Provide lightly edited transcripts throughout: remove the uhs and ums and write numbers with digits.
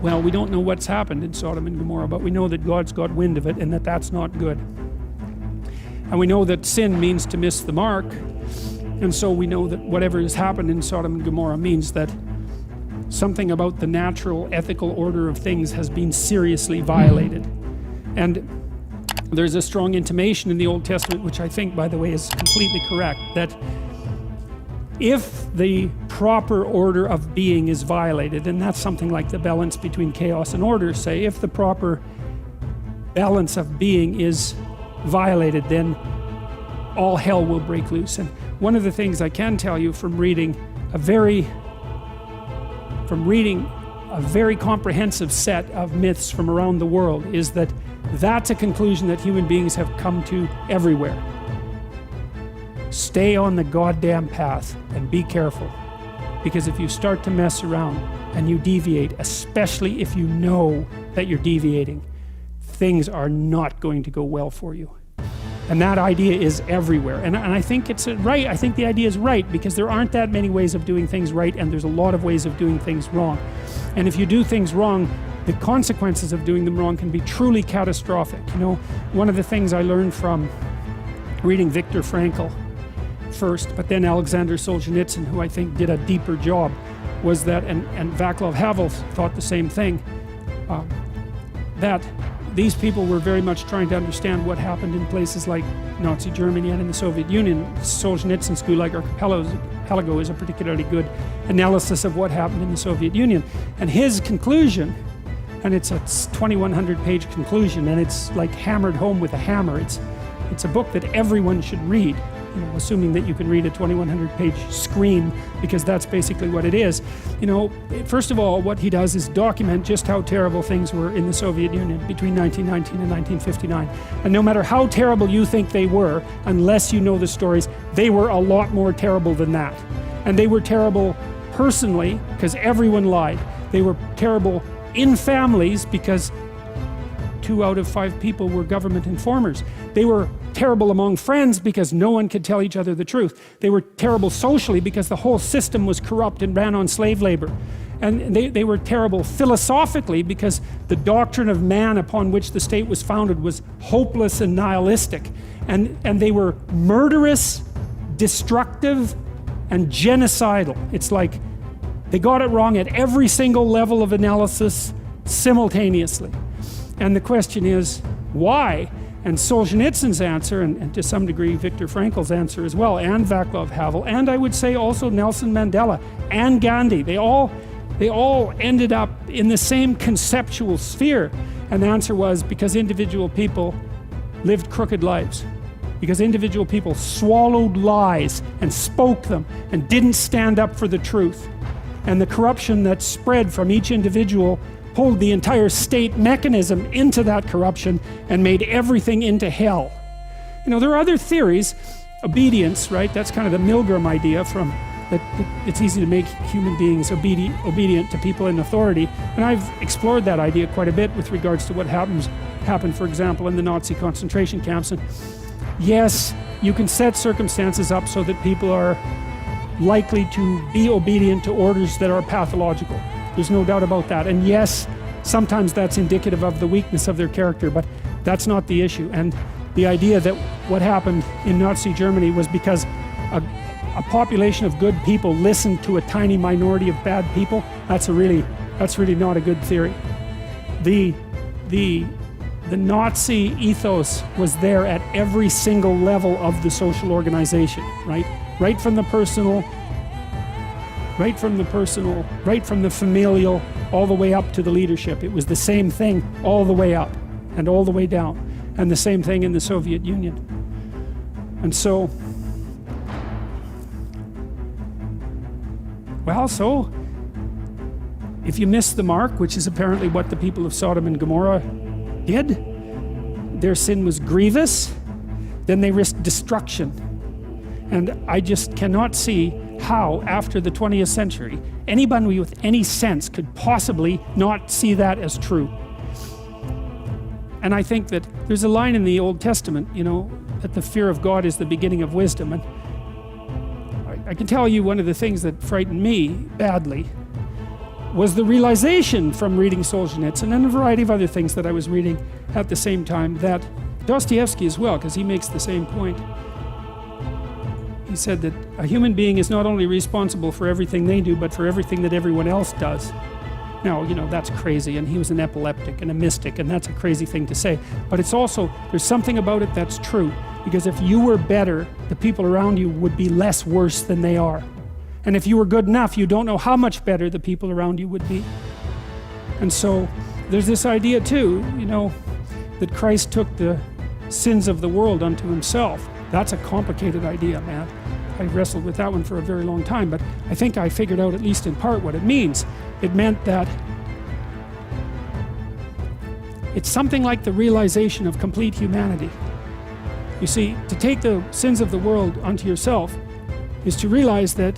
Well, we don't know what's happened in Sodom and Gomorrah, but we know that God's got wind of it and that that's not good. And we know that sin means to miss the mark. And so we know that whatever has happened in Sodom and Gomorrah means that something about the natural ethical order of things has been seriously violated. And there's a strong intimation in the Old Testament, which I think, by the way, is completely correct, that if the proper order of being is violated, and that's something like the balance between chaos and order, say, if the proper balance of being is violated, then all hell will break loose. And one of the things I can tell you from reading a very comprehensive set of myths from around the world is that that's a conclusion that human beings have come to everywhere. Stay on the goddamn path and be careful, because if you start to mess around and you deviate, especially if you know that you're deviating, things are not going to go well for you. And that idea is everywhere, and I think it's right. I think the idea is right, because there aren't that many ways of doing things right, and there's a lot of ways of doing things wrong. And if you do things wrong, the consequences of doing them wrong can be truly catastrophic. You know, one of the things I learned from reading Viktor Frankl first, but then Alexander Solzhenitsyn, who I think did a deeper job, was that, and Václav Havel thought the same thing, that these people were very much trying to understand what happened in places like Nazi Germany and in the Soviet Union. Solzhenitsyn's Gulag Archipelago is a particularly good analysis of what happened in the Soviet Union. And his conclusion, and it's a 2,100 page conclusion, and it's like hammered home with a hammer. It's a book that everyone should read, you know, assuming that you can read a 2,100 page scream, because that's basically what it is. You know, first of all, what he does is document just how terrible things were in the Soviet Union between 1919 and 1959. And no matter how terrible you think they were, unless you know the stories, they were a lot more terrible than that. And they were terrible personally, because everyone lied. They were terrible in families, because 2 out of 5 people were government informers. They were terrible among friends, because no one could tell each other the truth. They were terrible socially, because the whole system was corrupt and ran on slave labor. And they were terrible philosophically, because the doctrine of man upon which the state was founded was hopeless and nihilistic. And they were murderous, destructive, and genocidal. It's like they got it wrong at every single level of analysis simultaneously. And the question is, why? And Solzhenitsyn's answer, and to some degree Viktor Frankl's answer as well, and Václav Havel, and I would say also Nelson Mandela and Gandhi, they all ended up in the same conceptual sphere. And the answer was because individual people lived crooked lives. Because individual people swallowed lies and spoke them and didn't stand up for the truth. And the corruption that spread from each individual pulled the entire state mechanism into that corruption and made everything into hell. You know, there are other theories. Obedience, right? That's kind of the Milgram idea, from that it's easy to make human beings obedient to people in authority. And I've explored that idea quite a bit with regards to what happened, for example, in the Nazi concentration camps. And yes, you can set circumstances up so that people are likely to be obedient to orders that are pathological. There's no doubt about that. And yes, sometimes that's indicative of the weakness of their character, but that's not the issue. And the idea that what happened in Nazi Germany was because a population of good people listened to a tiny minority of bad people, that's really not a good theory. The Nazi ethos was there at every single level of the social organization, right? Right from the personal, right from the familial, all the way up to the leadership. It was the same thing all the way up and all the way down, and the same thing in the Soviet Union. And so, well, so if you miss the mark, which is apparently what the people of Sodom and Gomorrah did, their sin was grievous, then they risked destruction. And I just cannot see how, after the 20th century, anybody with any sense could possibly not see that as true. And I think that there's a line in the Old Testament, you know, that the fear of God is the beginning of wisdom. And I can tell you one of the things that frightened me badly was the realization from reading Solzhenitsyn and a variety of other things that I was reading at the same time, that Dostoevsky as well, because he makes the same point. He said that a human being is not only responsible for everything they do, but for everything that everyone else does. Now, you know, that's crazy, and he was an epileptic and a mystic, and that's a crazy thing to say. But it's also, there's something about it that's true, because if you were better, the people around you would be less worse than they are. And if you were good enough, you don't know how much better the people around you would be. And so, there's this idea too, you know, that Christ took the sins of the world unto himself. That's a complicated idea, man. I wrestled with that one for a very long time, but I think I figured out, at least in part, what it means. It meant that it's something like the realization of complete humanity. You see, to take the sins of the world unto yourself is to realize that,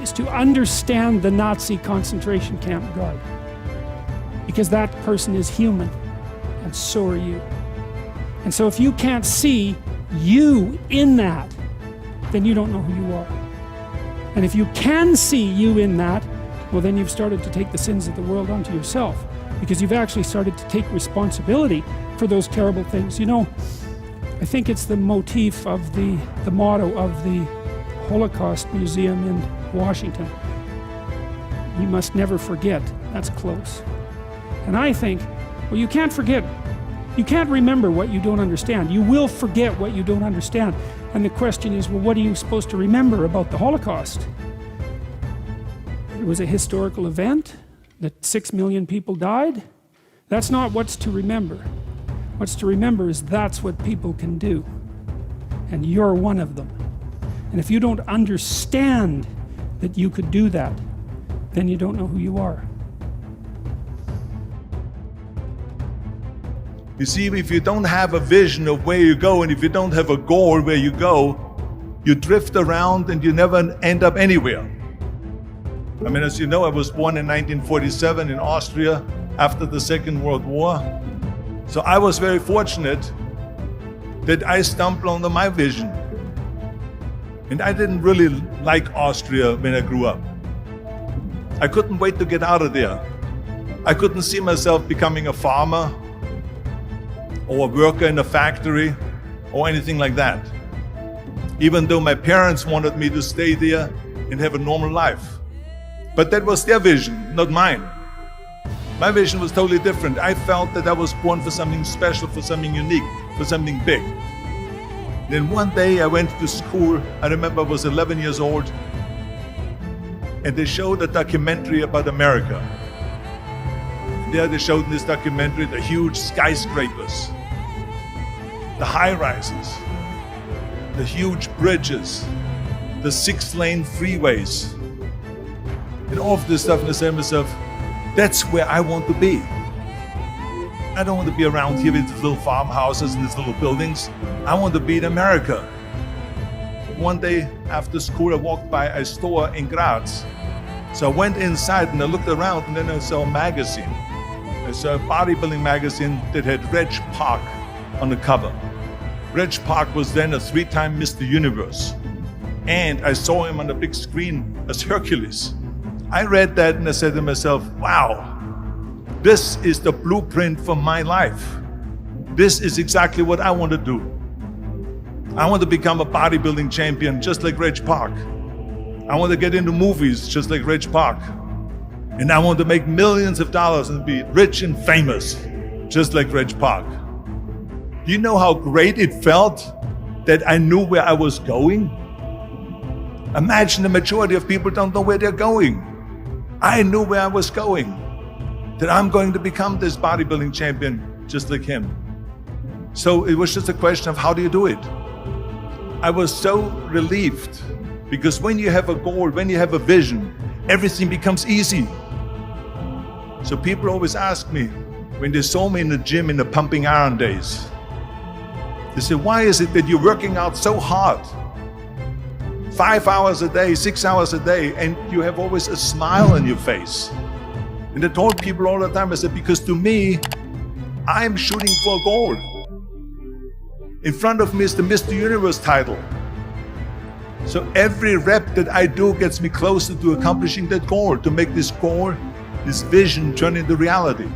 is to understand the Nazi concentration camp guard. Because that person is human, and so are you. And so if you can't see you in that, then you don't know who you are. And if you can see you in that, well, then you've started to take the sins of the world onto yourself, because you've actually started to take responsibility for those terrible things. You know, I think it's the motif of the motto of the Holocaust Museum in Washington. We must never forget. That's close. And I think, well, you can't forget. You can't remember what you don't understand. You will forget what you don't understand. And the question is, well, what are you supposed to remember about the Holocaust? It was a historical event, that 6 million people died. That's not what's to remember. What's to remember is that's what people can do. And you're one of them. And if you don't understand that you could do that, then you don't know who you are. You see, if you don't have a vision of where you go, and if you don't have a goal where you go, you drift around and you never end up anywhere. I mean, as you know, I was born in 1947 in Austria after the Second World War. So I was very fortunate that I stumbled onto my vision. And I didn't really like Austria when I grew up. I couldn't wait to get out of there. I couldn't see myself becoming a farmer or a worker in a factory or anything like that. Even though my parents wanted me to stay there and have a normal life. But that was their vision, not mine. My vision was totally different. I felt that I was born for something special, for something unique, for something big. Then one day I went to school. I remember I was 11 years old, and they showed a documentary about America. There they showed in this documentary the huge skyscrapers, the high-rises, the huge bridges, the 6-lane freeways, and all of this stuff. And I said to myself, that's where I want to be. I don't want to be around here with these little farmhouses and these little buildings. I want to be in America. One day after school, I walked by a store in Graz. So I went inside and I looked around, and then I saw a magazine. I saw a bodybuilding magazine that had Reg Park on the cover. Reg Park was then a 3-time Mr. Universe. And I saw him on the big screen as Hercules. I read that and I said to myself, wow, this is the blueprint for my life. This is exactly what I want to do. I want to become a bodybuilding champion just like Reg Park. I want to get into movies just like Reg Park. And I want to make millions of dollars and be rich and famous just like Reg Park. Do you know how great it felt that I knew where I was going? Imagine the majority of people don't know where they're going. I knew where I was going, that I'm going to become this bodybuilding champion just like him. So it was just a question of how do you do it? I was so relieved, because when you have a goal, when you have a vision, everything becomes easy. So people always ask me, when they saw me in the gym in the pumping iron days, they say, why is it that you're working out so hard? 5 hours a day, 6 hours a day, and you have always a smile on your face. And I told people all the time, I said, because to me, I'm shooting for a goal. In front of me is the Mr. Universe title. So every rep that I do gets me closer to accomplishing that goal, to make this goal, this vision turn into reality.